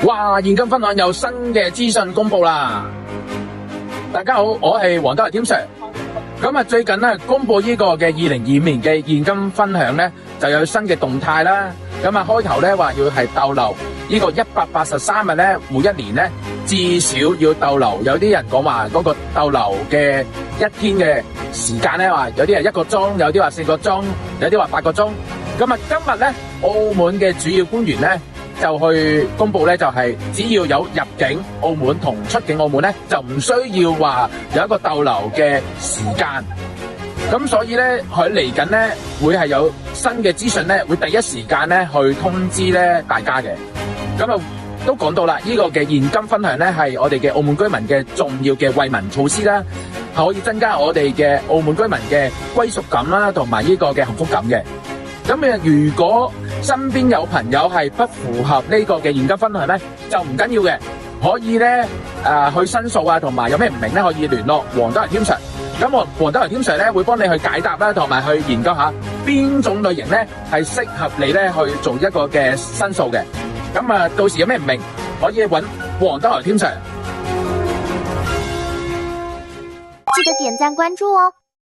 哇！現金分享有新嘅資訊公布啦！大家好，我係黃德華添 Sir。咁啊，最近咧公布呢個嘅2025年嘅現金分享咧，就有新嘅動態啦。咁啊，開頭咧話要係逗留呢個183日咧，每一年咧至少要逗留。有啲人講話嗰個逗留嘅一天嘅時間咧，話有啲係1個鐘，有啲話4個鐘，有啲話8個鐘。咁啊，今日咧澳門嘅主要官員咧就去公布咧，就係只要有入境澳門同出境澳門咧，就唔需要話有一個逗留嘅時間。咁所以咧，佢嚟緊咧會係有新嘅資訊咧，會第一時間咧去通知咧大家嘅。咁啊都講到啦，呢個嘅現金分享咧係我哋嘅澳門居民嘅重要嘅惠民措施啦，係可以增加我哋嘅澳門居民嘅歸屬感啦，同埋呢個嘅幸福感嘅。咁如果身邊有朋友係不符合呢個嘅現金分享咧，就唔緊要嘅，可以咧去申訴啊，同埋有咩唔明咧可以聯絡黃德華添 Sir。咁黃德華添 Sir 咧會幫你去解答啦，同埋去研究下邊種類型咧係適合你咧去做一個嘅申訴嘅。咁啊，到時有咩唔明可以揾黃德華添 Sir。記得點讚關注哦。